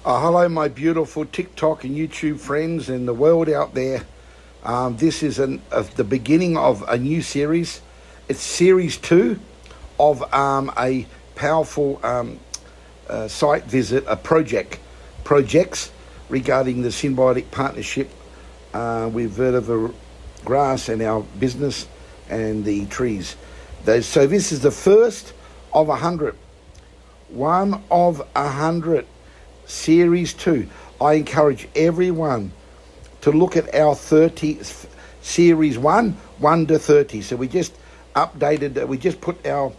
Hello, my beautiful TikTok and YouTube friends and the world out there. This is the beginning of a new series. It's series 2 of a powerful site visit, projects regarding the symbiotic partnership with Vetiver Grass and our business and the trees. So this is the first of 100. One of 100. Series 2. I encourage everyone to look at our 30 series 1 to 30. So we just updated, we just put our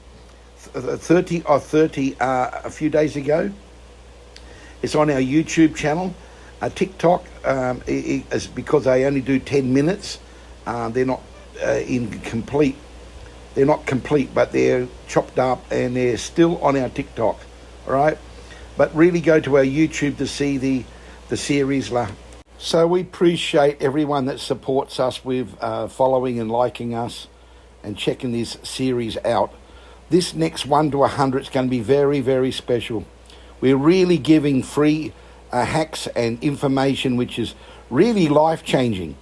30 of 30 a few days ago. It's on our YouTube channel. TikTok is because I only do 10 minutes. They're not incomplete. They're not complete, but they're chopped up and they're still on our TikTok. All right. But really go to our YouTube to see the series. So we appreciate everyone that supports us with following and liking us and checking this series out. This next 1 to 100 is going to be very, very special. We're really giving free hacks and information which is really life-changing,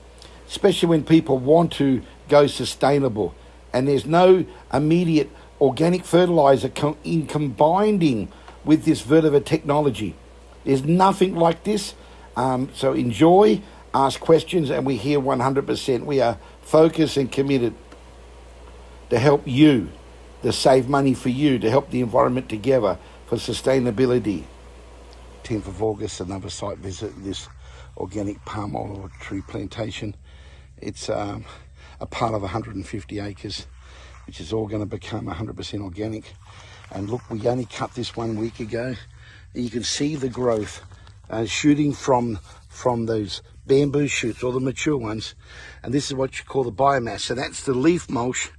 especially when people want to go sustainable. And there's no immediate organic fertilizer in combining with this Vetiver technology. There's nothing like this. So enjoy, ask questions, and we're here 100%. We are focused and committed to help you, to save money for you, to help the environment together for sustainability. 10th of August, another site visit, this organic palm oil tree plantation. It's a part of 150 acres, which is all going to become 100% organic. And look, we only cut this 1 week ago, and you can see the growth shooting from those bamboo shoots, or the mature ones. And this is what you call the biomass. So that's the leaf mulch,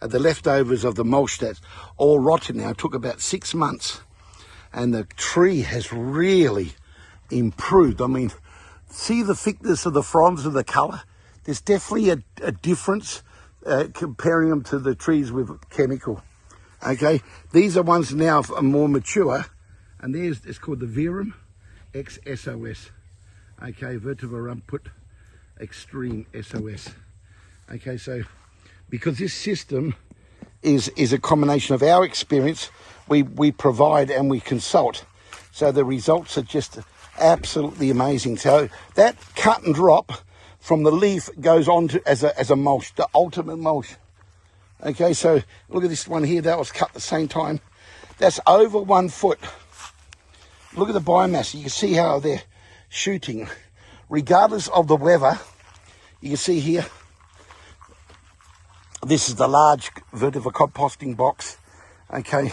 the leftovers of the mulch that's all rotten now. It took about 6 months, and the tree has really improved. I mean, see the thickness of the fronds and the color? There's definitely a difference comparing them to the trees with chemical. Okay, these are ones now more mature, and it's called the VERUM X SOS. Okay, Vetiver RUMPUT Extreme SOS. Okay, so because this system is a combination of our experience, we provide and we consult. So the results are just absolutely amazing. So that cut and drop from the leaf goes on to as a mulch, the ultimate mulch. Okay, so look at this one here. That was cut at the same time. That's over 1 foot. Look at the biomass. You can see how they're shooting. Regardless of the weather, you can see here, this is the large Vetiver composting box. Okay,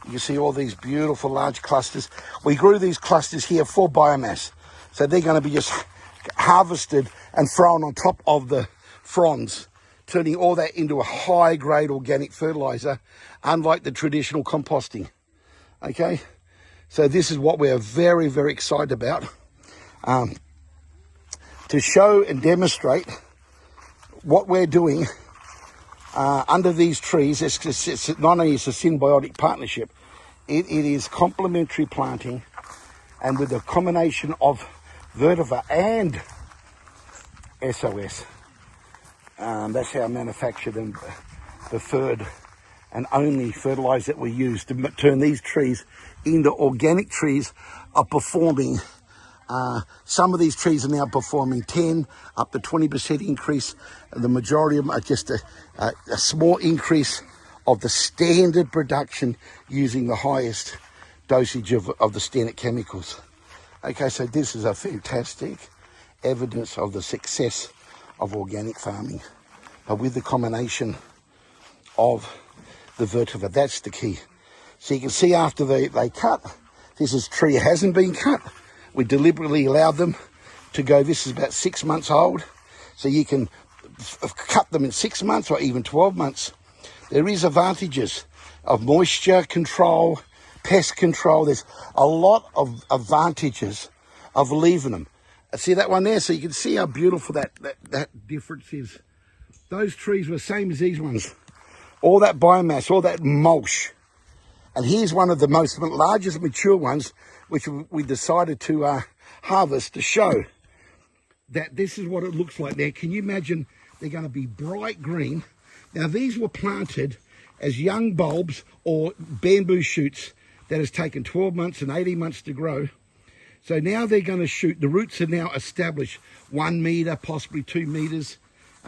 you can see all these beautiful large clusters. We grew these clusters here for biomass. So they're going to be just harvested and thrown on top of the fronds, turning all that into a high-grade organic fertilizer, unlike the traditional composting. Okay, so this is what we're very, very excited about, to show and demonstrate what we're doing under these trees. It's not only is a symbiotic partnership, it is complementary planting, and with a combination of Vetiver and SOS. That's how I manufacture them. The third and only fertilizer that we use to turn these trees into organic trees are performing. Some of these trees are now performing 10 up to 20% increase. The majority of them are just a small increase of the standard production using the highest dosage of the standard chemicals. Okay, so this is a fantastic evidence of the success of organic farming, with the combination of the Vetiver. That's the key. So you can see after they cut, this tree hasn't been cut. We deliberately allowed them to go. This is about 6 months old, so you can cut them in 6 months or even 12 months. There is advantages of moisture control, pest control. There's a lot of advantages of leaving them. See that one there? So you can see how beautiful that difference is. Those trees were the same as these ones. All that biomass, all that mulch And here's one of the largest mature ones, which we decided to harvest to show that this is what it looks like there. Can you imagine? They're going to be bright green. Now, these were planted as young bulbs or bamboo shoots that has taken 12 months and 18 months to grow. So now they're going to shoot. The roots are now established 1 meter, possibly 2 meters.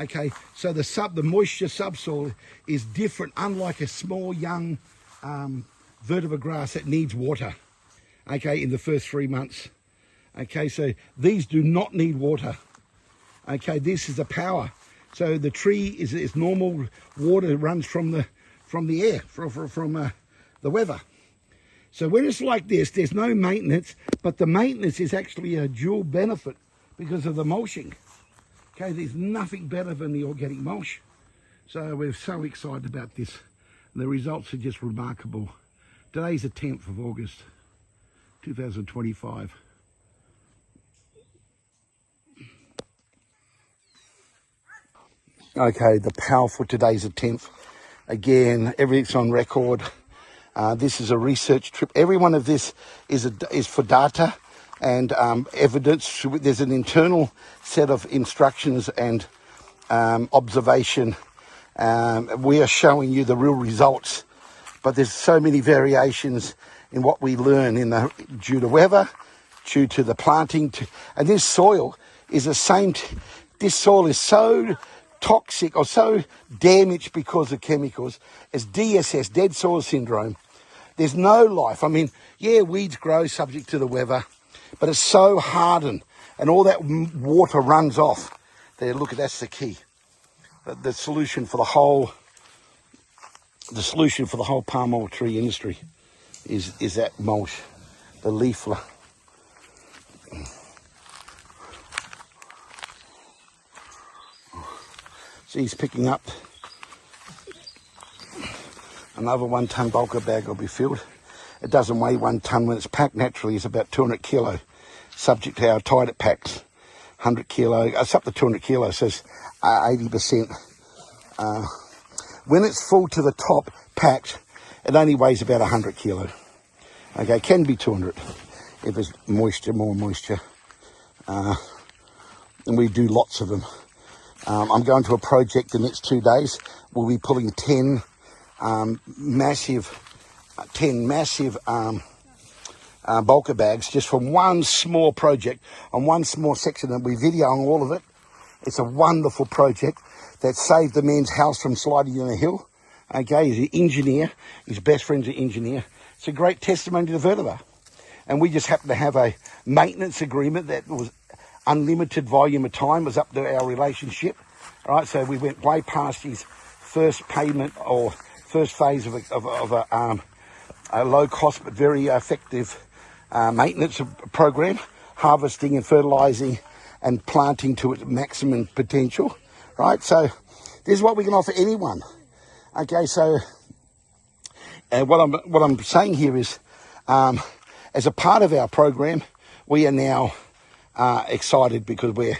Okay, so the moisture subsoil is different, unlike a small young vetiver grass that needs water, okay, in the first 3 months. Okay, so these do not need water. Okay, this is the power. So the tree is normal. Water runs from the air, from the weather. So when it's like this, there's no maintenance, but the maintenance is actually a dual benefit because of the mulching. Okay, there's nothing better than the organic mulch. So we're so excited about this. The results are just remarkable. Today's the 10th of August, 2025. Okay, the powerful today's the 10th. Again, everything's on record. This is a research trip. Every one of this is for data and evidence. There's an internal set of instructions and observation. We are showing you the real results, but there's so many variations in what we learn due to weather, due to the planting, and this soil is the same. This soil is so toxic or so damaged because of chemicals as DSS, dead soil syndrome. There's no life. I mean, yeah, weeds grow subject to the weather, but it's so hardened and all that water runs off. There, look, that's the key. The solution for the whole palm oil tree industry is that mulch, the leaflet. So he's picking up another 1 ton bulker bag will be filled. It doesn't weigh 1 ton when it's packed. Naturally, it's about 200 kilo, subject to how tight it packs. 100 kilo, it's up to 200 kilo, so it's 80%. When it's full to the top, packed, it only weighs about 100 kilo. Okay, it can be 200 if there's moisture, more moisture. And we do lots of them. I'm going to a project the next 2 days. We'll be pulling 10 massive bulker bags just from one small project on one small section, and we're videoing all of it. It's a wonderful project that saved the man's house from sliding down a hill. Okay, he's an engineer. His best friend's an engineer. It's a great testimony to the vetiver. And we just happened to have a maintenance agreement that was unlimited volume of time, was up to our relationship. All right, so we went way past his first payment or first phase of a low cost but very effective maintenance program, harvesting and fertilizing and planting to its maximum potential. Right, so this is what we can offer anyone. Okay, so what I'm saying here is, as a part of our program, we are now excited because we're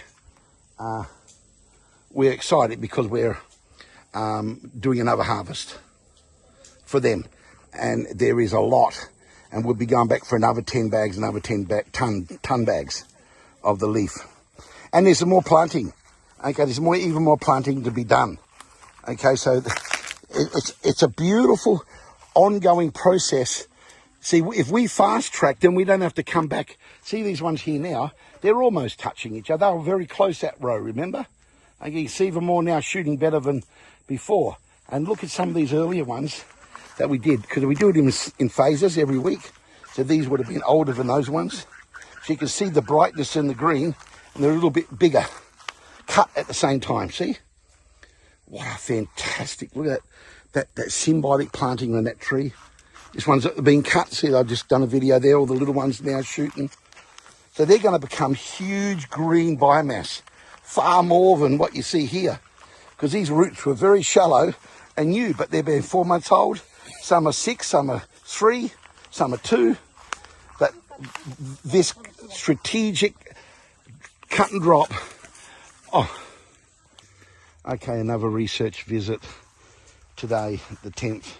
doing another harvest for them, and there is a lot, and we'll be going back for another 10 bags, another 10 ton bags of the leaf, and there's some more planting. Okay, there's even more planting to be done. Okay, so it's a beautiful ongoing process. See, if we fast track, then we don't have to come back. See these ones here now, they're almost touching each other. They were very close, that row, remember? Okay, you see them all now shooting better than before. And look at some of these earlier ones that we did, because we do it in phases every week. So these would have been older than those ones. So you can see the brightness in the green, and they're a little bit bigger, cut at the same time, see? Wow, fantastic. Look at that symbiotic planting on that tree. This one's been cut. See, I've just done a video there, all the little ones now shooting. So they're going to become huge green biomass, far more than what you see here, because these roots were very shallow and new, but they've been 4 months old. Some are 6, some are 3, some are 2. But this strategic cut and drop. Oh, okay, another research visit today, the 10th.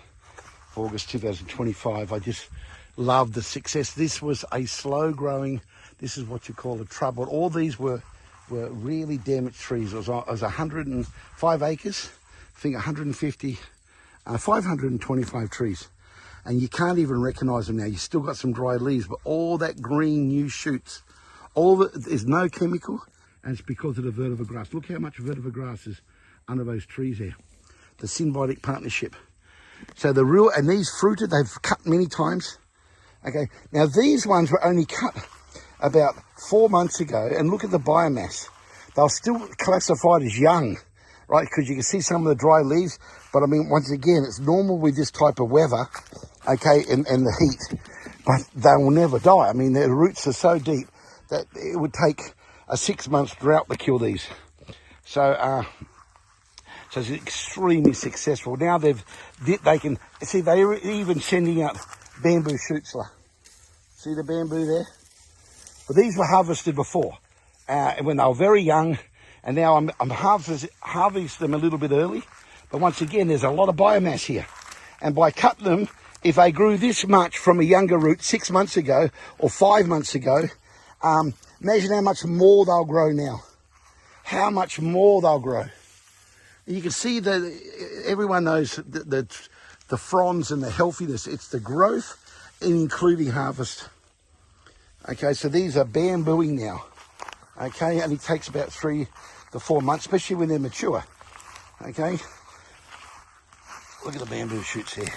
August 2025. I just love the success. This was a slow growing, this is what you call a trouble. All these were really damaged trees. It was 105 acres, I think 525 trees. And you can't even recognize them now. You still got some dry leaves, but all that green new shoots, there's no chemical, and it's because of the vetiver grass. Look how much vetiver grass is under those trees there. The symbiotic partnership. So and these fruited, they've cut many times. Okay, now these ones were only cut about 4 months ago, and look at the biomass. They're still classified as young, right? Because you can see some of the dry leaves, but I mean, once again, it's normal with this type of weather, okay, and the heat, but they will never die. I mean, their roots are so deep that it would take a 6 month drought to kill these. So it's extremely successful. Now they can see, they're even sending out bamboo shoots. See the bamboo there? But these were harvested before, when they were very young, and now I'm harvesting them a little bit early. But once again, there's a lot of biomass here, and by cutting them, if they grew this much from a younger root 6 months ago or 5 months ago, imagine how much more they'll grow now. How much more they'll grow. You can see that everyone knows the fronds and the healthiness. It's the growth and including harvest. Okay, so these are bambooing now. Okay, and it takes about 3 to 4 months, especially when they're mature. Okay, look at the bamboo shoots here.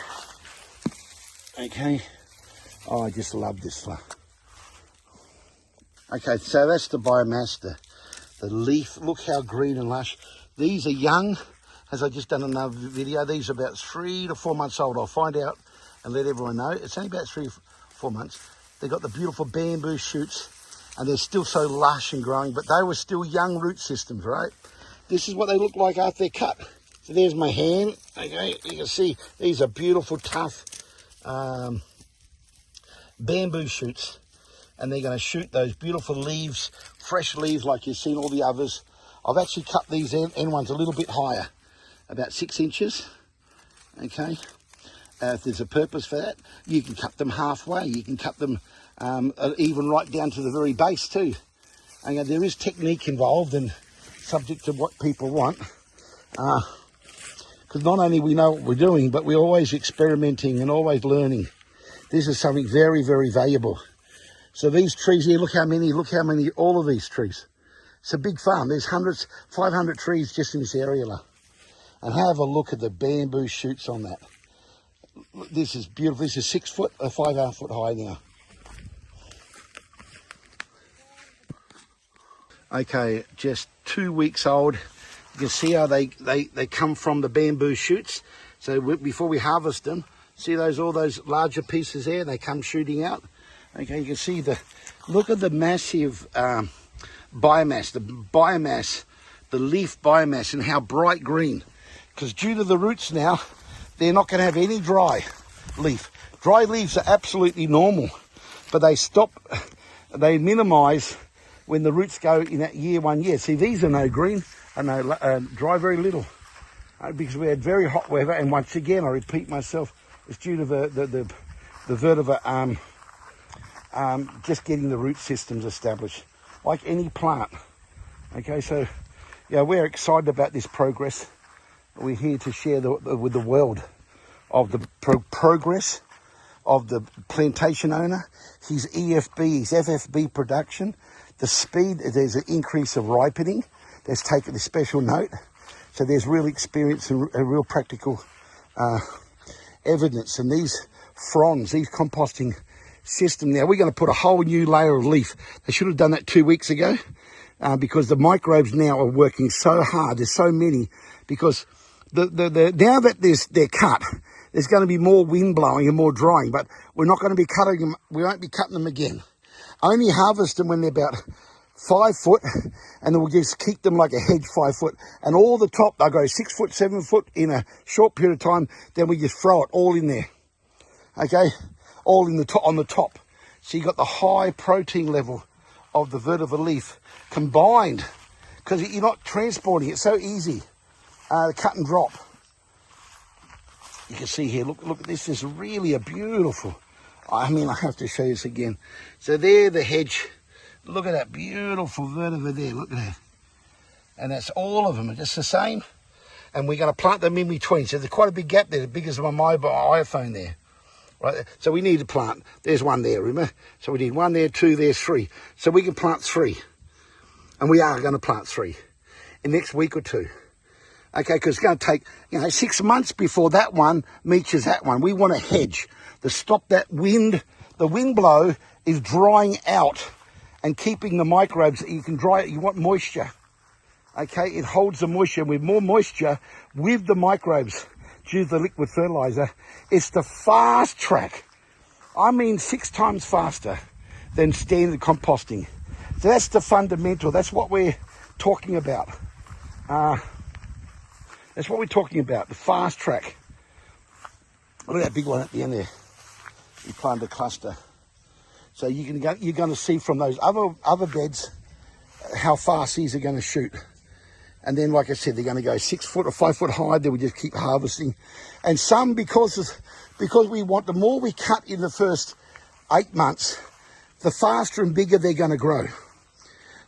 Okay, oh, I just love this one. Okay, so that's the biomass, the leaf. Look how green and lush. These are young, as I just done another video. These are about 3 to 4 months old. I'll find out and let everyone know. It's only about 3 or 4 months. They've got the beautiful bamboo shoots, and they're still so lush and growing, but they were still young root systems, right? This is what they look like after they're cut. So there's my hand. Okay, you can see these are beautiful, tough bamboo shoots, and they're going to shoot those beautiful leaves, fresh leaves like you've seen all the others. I've actually cut these end ones a little bit higher, about 6 inches. Okay, if there's a purpose for that, you can cut them halfway. You can cut them even right down to the very base too. And there is technique involved and subject to what people want. Because not only we know what we're doing, but we're always experimenting and always learning. This is something very, very valuable. So these trees here, look how many, all of these trees. It's a big farm. There's 500 trees just in this area. And have a look at the bamboo shoots on that. This is beautiful. This is 6 foot or 5.5 foot high now. Okay, just 2 weeks old. You can see how they come from the bamboo shoots. So before we harvest them, see all those larger pieces there? They come shooting out. Okay, you can see look at the massive biomass, the leaf biomass, and how bright green. Because due to the roots now, they're not going to have any dry leaf. Dry leaves are absolutely normal, but they minimize when the roots go in that year 1 year. See, these are no green and no dry, very little, because we had very hot weather. And once again, I repeat myself, it's due to the vetiver just getting the root systems established, like any plant. Okay, so yeah, we're excited about this progress. We're here to share with the world of the progress of the plantation owner, his EFB, his FFB production, the speed. There's an increase of ripening. That's taken a special note. So there's real experience and a real practical evidence. And these fronds, these composting system, now we're going to put a whole new layer of leaf. They should have done that 2 weeks ago, because the microbes now are working so hard. There's so many, because now that they're cut, there's going to be more wind blowing and more drying, but we're not going to be cutting them. We won't be cutting them again. Only harvest them when they're about 5 foot, and then we'll just keep them like a hedge 5 foot. And all the top, they'll go 6 foot, 7 foot in a short period of time. Then we just throw it all in there. Okay, all in on the top. So you got the high protein level of the vetiver leaf combined, because you're not transporting. It's so easy, cut and drop. You can see here, look at this. This is really a beautiful, I mean, I have to show you this again. So there, the hedge. Look at that beautiful vetiver there. Look at that. And that's all of them. Just the same. And we're going to plant them in between. So there's quite a big gap there, the biggest of my mobile iPhone there. Right. So we need to plant. There's one there, remember? So we need one there, two there, three. So we can plant 3. And we are going to plant 3 in the next week or 2. Okay, because it's going to take, 6 months before that one meets that one. We want a hedge to stop that wind. The wind blow is drying out and keeping the microbes. You can dry it. You want moisture. Okay, it holds the moisture. With more moisture with the microbes due to the liquid fertilizer, it's the fast track. I mean 6 times faster than standard composting. So that's the fundamental. That's what we're talking about. That's what we're talking about, the fast track. Look at that big one at the end there. We planted a cluster. So you're going to see from those other beds how fast these are going to shoot. And then, like I said, they're going to go 6 foot or 5 foot high. Then we just keep harvesting. And some, because we want, the more we cut in the first 8 months, the faster and bigger they're going to grow.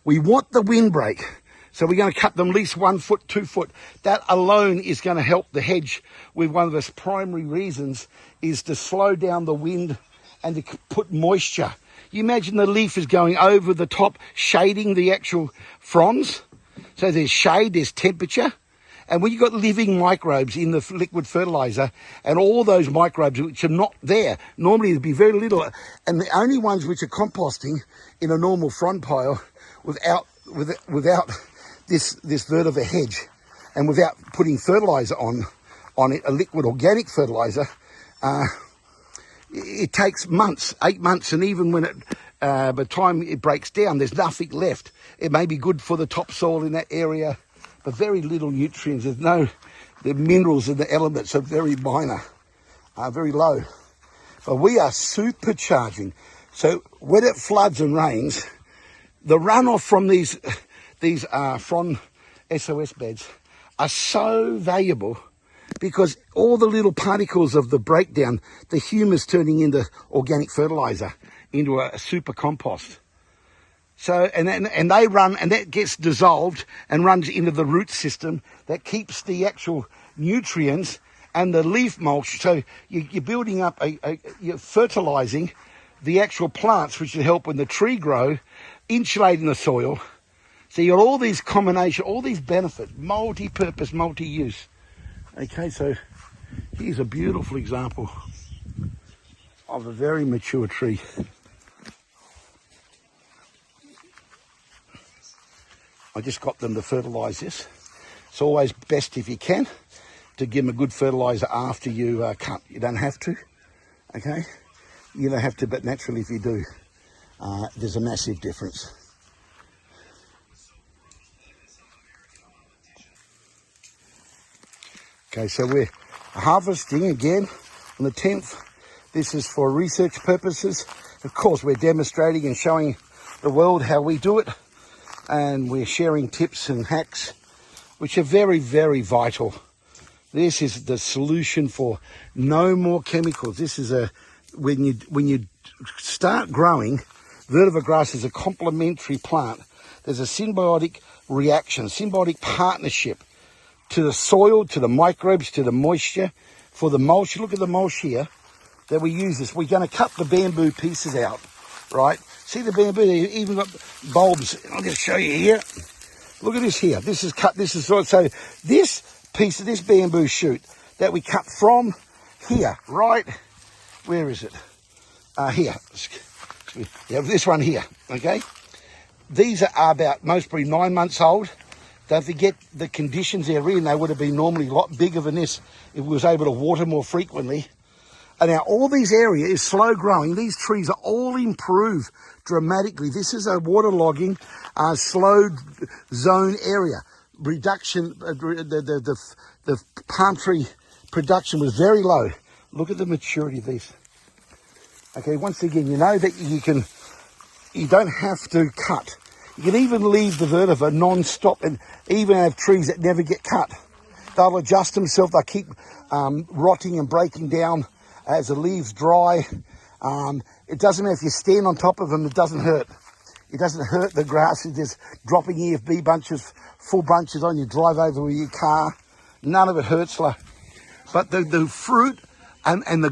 We want the windbreak. So we're going to cut them at least 1 foot, 2 foot. That alone is going to help the hedge with one of its primary reasons is to slow down the wind and to put moisture. You imagine the leaf is going over the top, shading the actual fronds. So there's shade, there's temperature. And when you've got living microbes in the liquid fertilizer and all those microbes which are not there, normally there'd be very little. And the only ones which are composting in a normal frond pile without this vetiver hedge and without putting fertilizer on it, a liquid organic fertilizer, it takes months, 8 months, and even when by the time it breaks down, there's nothing left. It may be good for the topsoil in that area, but very little nutrients. The minerals and the elements are very minor, very low. But we are supercharging. So when it floods and rains, the runoff from these frond SOS beds are so valuable because all the little particles of the breakdown, the humus turning into organic fertilizer, into a super compost. So, and they run, and that gets dissolved and runs into the root system that keeps the actual nutrients and the leaf mulch. So you're building up, you're fertilizing the actual plants, which will help when the tree grow, insulating the soil. So you've got all these combination, all these benefits, multi-purpose, multi-use. Okay, so here's a beautiful example of a very mature tree. I just got them to fertilise this. It's always best if you can to give them a good fertiliser after you cut. You don't have to, okay? You don't have to, but naturally if you do, there's a massive difference. Okay, so we're harvesting again on the 10th. This is for research purposes. Of course, we're demonstrating and showing the world how we do it. And we're sharing tips and hacks, which are very, very vital. This is the solution for no more chemicals. This is when you start growing, vetiver grass is a complementary plant. There's a symbiotic reaction, symbiotic partnership to the soil, to the microbes, to the moisture, for the mulch. Look at the mulch here that we use this. We're going to cut the bamboo pieces out, right? See the bamboo, they even got bulbs. I'll just show you here. Look at this here. This is cut, this is so this piece of this bamboo shoot that we cut from here, right? Where is it? Here. Yeah, this one here, okay? These are about most probably 9 months old. Don't forget the conditions they're in. They would have been normally a lot bigger than this if we was able to water more frequently. And now all these area is slow growing. These trees are all improved dramatically. This is a waterlogging, slow zone area. Reduction, the palm tree production was very low. Look at the maturity of these. Okay, once again, you know that you don't have to cut. You can even leave the vetiver non-stop and even have trees that never get cut. they'll adjust themselves. They keep rotting and breaking down as the leaves dry. It doesn't matter if you stand on top of them, it doesn't hurt. It doesn't hurt the grass. It's just dropping EFB bunches, full bunches on you, drive over with your car. None of it hurts. But the fruit and the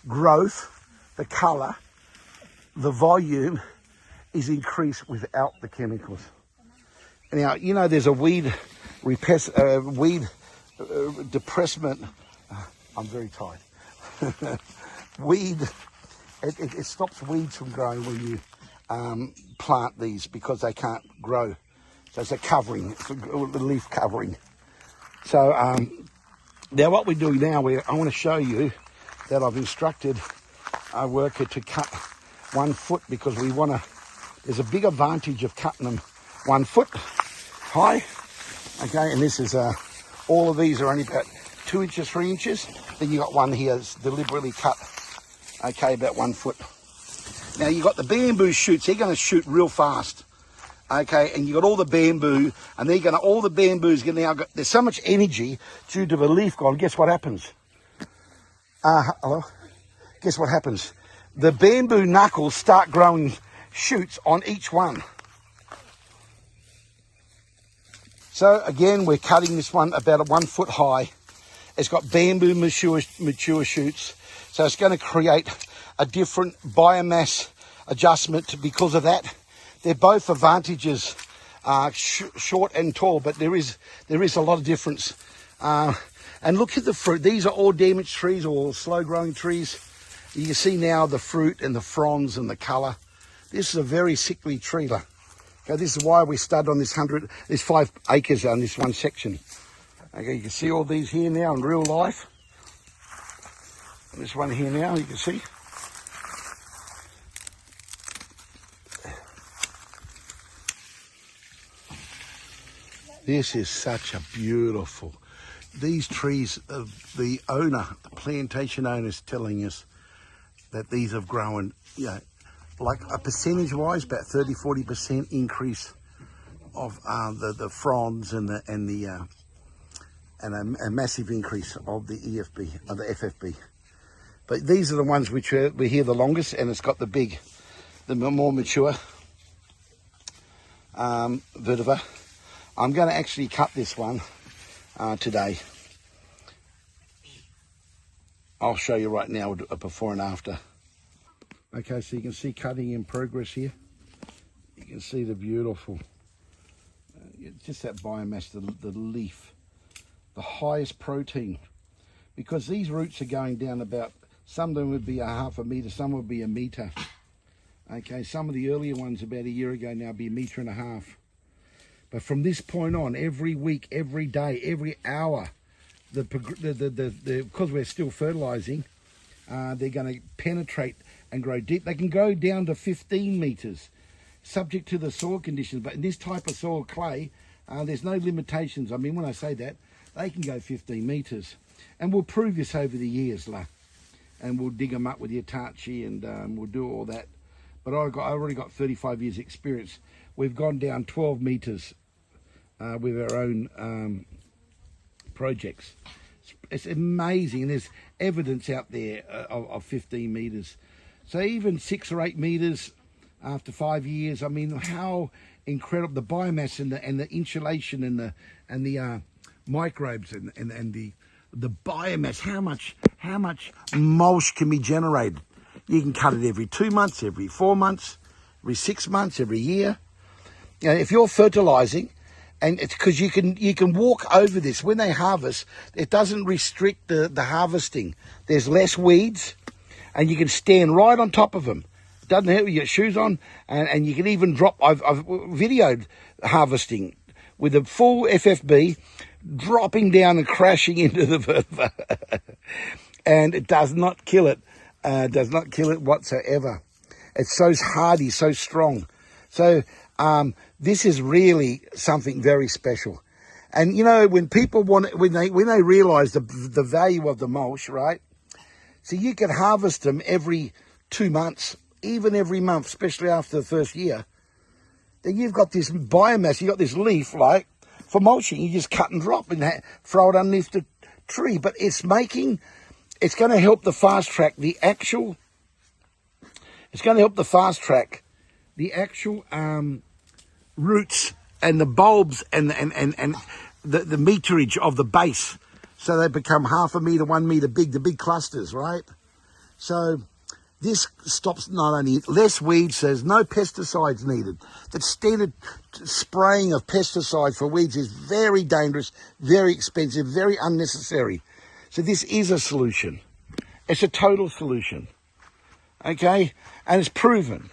growth, the colour, the volume is increased without the chemicals. Now, you know, there's a weed depressment. I'm very tired. Weed, it stops weeds from growing when you plant these because they can't grow. So it's a covering, it's a leaf covering. So now what we're doing now, I want to show you that I've instructed our worker to cut 1 foot because we want to, there's a big advantage of cutting them 1 foot high. Okay, and this is, all of these are only about 2 inches, 3 inches. Then you got one here that's deliberately cut, okay, about 1 foot. Now you got the bamboo shoots, they're going to shoot real fast. Okay, and you got all the bamboo, and they're going to, all the bamboos going to now got, there's so much energy due to the leaf gone. Guess what happens? Hello? Guess what happens? The bamboo knuckles start growing shoots on each one. So again, we're cutting this one about 1 foot high. It's got bamboo mature shoots, so it's going to create a different biomass adjustment because of that. They're both advantages, short and tall, but there is a lot of difference. And look at the fruit. These are all damaged trees or slow-growing trees. You can see now the fruit and the fronds and the colour. This is a very sickly tree. Okay, this is why we started on this 5 acres on this one section. Okay, you can see all these here now in real life. And this one here now, you can see. This is such a beautiful, these trees, the owner, the plantation owner is telling us that these have grown, you know, like a percentage-wise, about 30-40% increase of the fronds and a massive increase of the EFB, of the FFB. But these are the ones which we're here the longest, and it's got the more mature vetiver. I'm going to actually cut this one today. I'll show you right now a before and after. Okay, so you can see cutting in progress here. You can see the beautiful, just that biomass, the leaf, the highest protein. Because these roots are going down about, some of them would be 1/2 metre, some would be 1 metre. Okay, some of the earlier ones about a year ago now be 1.5 metres. But from this point on, every week, every day, every hour, because we're still fertilising, they're going to penetrate and grow deep. They can go down to 15 metres, subject to the soil conditions. But in this type of soil clay, there's no limitations. I mean, when I say that, they can go 15 metres. And we'll prove this over the years, and we'll dig them up with the Hitachi, and we'll do all that. But I already got 35 years experience. We've gone down 12 metres with our own projects. It's amazing. There's evidence out there of 15 metres. So even 6 or 8 metres after 5 years. I mean, how incredible the biomass and the insulation and the microbes and the biomass. How much mulch can be generated? You can cut it every 2 months, every 4 months, every 6 months, every year. You know, if you're fertilising, and it's because you can walk over this. When they harvest, it doesn't restrict the harvesting. There's less weeds, and you can stand right on top of them. It doesn't hurt with your shoes on, and you can even drop. I've videoed harvesting with a full FFB, dropping down and crashing into the vetiver, and it does not kill it. Does not kill it whatsoever. It's so hardy, so strong. So this is really something very special. And you know, when people when they realise the value of the mulch, right? So you can harvest them every 2 months, even every month, especially after the first year. Then you've got this biomass, you've got this leaf, like for mulching. You just cut and drop and throw it underneath the tree. But it's going to help the fast track the actual roots and the bulbs and the meterage of the base, so they become 0.5 meter, 1 meter big, the big clusters, right? So this stops not only less weeds, so there's no pesticides needed. That standard spraying of pesticides for weeds is very dangerous, very expensive, very unnecessary. So this is a solution. It's a total solution, okay? And it's proven.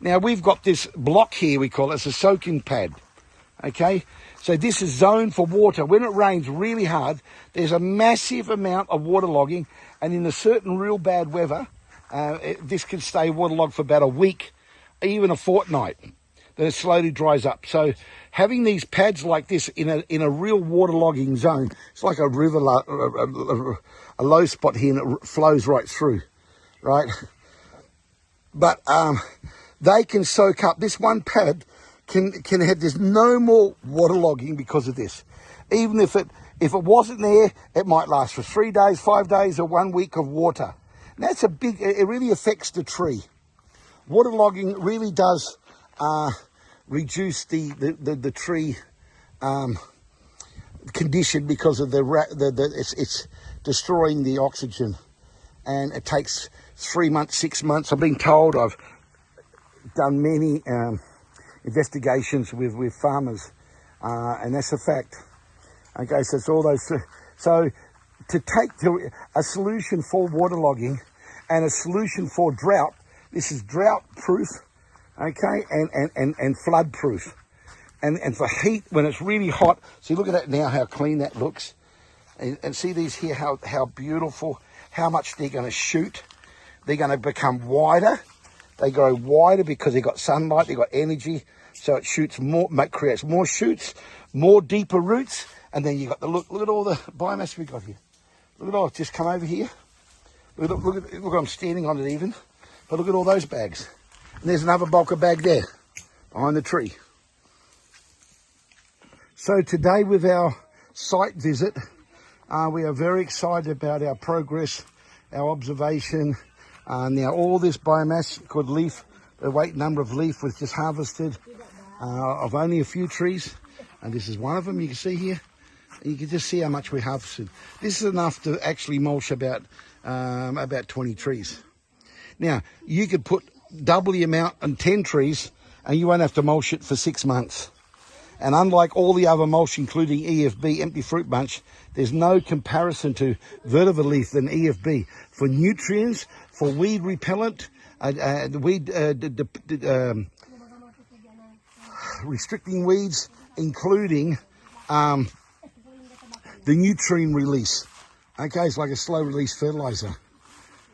Now, we've got this block here, we call it, it's a soaking pad, okay? So this is zoned for water. When it rains really hard, there's a massive amount of waterlogging, and in a certain real bad weather, this can stay waterlogged for about a week, even a fortnight. Then it slowly dries up. So having these pads like this in a real waterlogging zone, it's like a river, a low spot here, and it flows right through, right? But they can soak up. This one pad can have, there's no more waterlogging because of this. Even if it wasn't there, it might last for 3 days, 5 days, or 1 week of water. And that's it really affects the tree. Waterlogging really does reduce the tree condition, because of it's destroying the oxygen, and it takes 3 months, 6 months. I've been told, I've done many investigations with farmers, and that's a fact. Okay, so it's all those. So to take a solution for waterlogging and a solution for drought, this is drought proof, okay, and flood proof. And for heat, when it's really hot, see, look at that now, how clean that looks. And see these here, how beautiful, how much they're going to shoot. They're going to become wider. They grow wider because they've got sunlight, they've got energy. So it shoots more, creates more shoots, more deeper roots. And then you've got the look at all the biomass we've got here. Look at all, just come over here. Look, I'm standing on it even. But look at all those bags. And there's another bulk of bag there, behind the tree. So today with our site visit, we are very excited about our progress, our observation. Now all this biomass called leaf, the weight number of leaf was just harvested of only a few trees. And this is one of them, you can see here. And you can just see how much we harvested. This is enough to actually mulch about 20 trees. Now, you could put double the amount on 10 trees and you won't have to mulch it for 6 months. And unlike all the other mulch, including EFB, empty fruit bunch, there's no comparison to vetiver leaf than EFB. For nutrients, for weed repellent, restricting weeds, including the nutrient release. Okay, it's like a slow release fertilizer.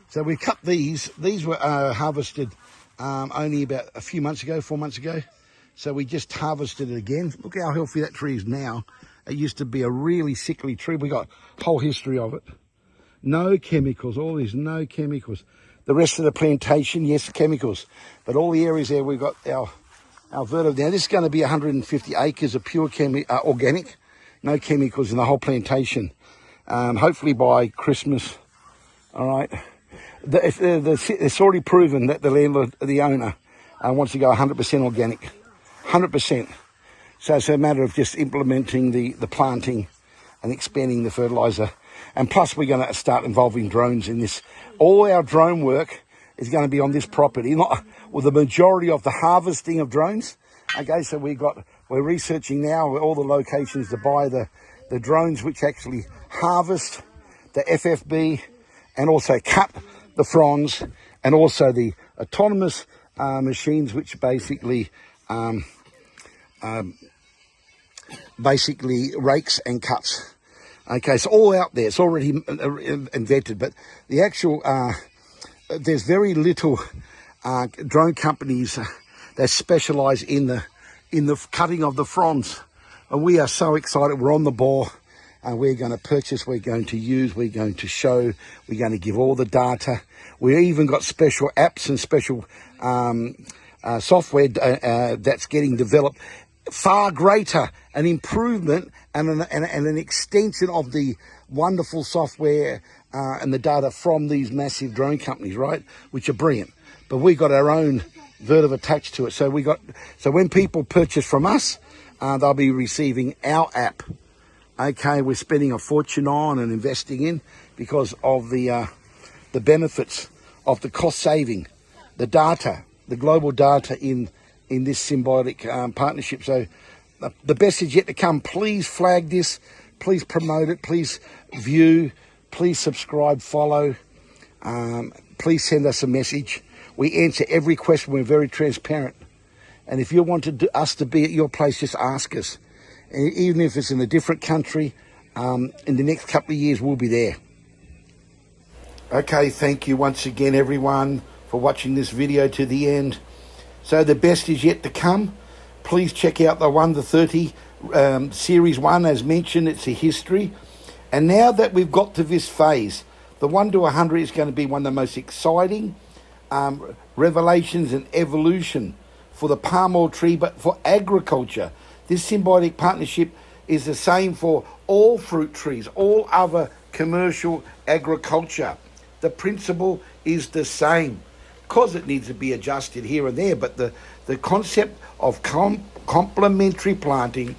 So we cut these. These were harvested only about a few months ago, 4 months ago. So we just harvested it again. Look how healthy that tree is now. It used to be a really sickly tree. We got a whole history of it. No chemicals, all these, no chemicals. The rest of the plantation, yes, chemicals. But all the areas there, we've got our vetiver. Now, this is going to be 150 acres of pure organic. No chemicals in the whole plantation. Hopefully by Christmas, all right. It's already proven that the landlord, the owner, wants to go 100% organic. 100%. So it's a matter of just implementing the planting and expanding the fertilizer. And plus we're going to start involving drones in this. All our drone work is going to be on this property, not with the majority of the harvesting of drones. Okay, so we're researching now all the locations to buy the drones which actually harvest the FFB and also cut the fronds, and also the autonomous machines which basically rakes and cuts. Okay, it's all out there. It's already invented, but the actual there's very little drone companies that specialise in the cutting of the fronds, and we are so excited. We're on the ball. We're going to purchase, we're going to use, we're going to show, we're going to give all the data. We even got special apps and special software that's getting developed far greater an improvement and an extension of the wonderful software and the data from these massive drone companies, right? Which are brilliant. But we got our own Vertiv attached to it. So when people purchase from us, they'll be receiving our app. Okay, we're spending a fortune on and investing in because of the benefits of the cost saving, the data, the global data in this symbiotic partnership. So the best is yet to come. Please flag this, please promote it, please view, please subscribe, follow, please send us a message. We answer every question. We're very transparent. And if you want us to be at your place, just ask us. And even if it's in a different country, in the next couple of years, we'll be there. Okay, thank you once again, everyone, for watching this video to the end. So the best is yet to come. Please check out the 1 to 30 Series 1. As mentioned, it's a history. And now that we've got to this phase, the 1 to 100 is going to be one of the most exciting revelations and evolution for the palm oil tree, but for agriculture. This symbiotic partnership is the same for all fruit trees, all other commercial agriculture. The principle is the same. Of course, it needs to be adjusted here and there, but the concept of complementary planting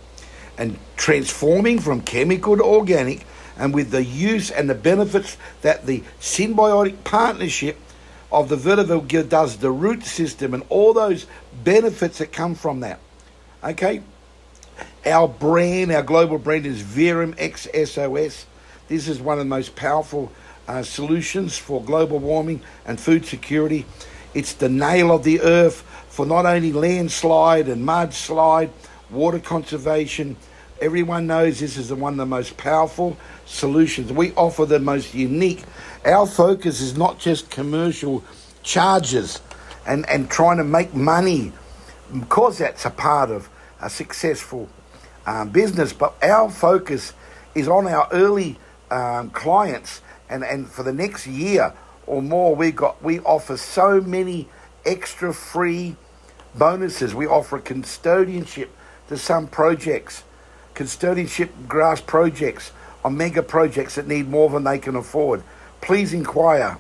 and transforming from chemical to organic, and with the use and the benefits that the symbiotic partnership of the VETIVER does, the root system and all those benefits that come from that. Okay, our brand, our global brand is VERUM X SOS. This is one of the most powerful solutions for global warming and food security. It's the nail of the earth for not only landslide and mudslide, water conservation. Everyone knows this is one of the most powerful solutions. We offer the most unique. Our focus is not just commercial charges and trying to make money. Of course, that's a part of a successful business, but our focus is on our early clients, and for the next year or more, we offer so many extra free bonuses. We offer custodianship to some projects, custodianship grass projects, or mega projects that need more than they can afford. Please inquire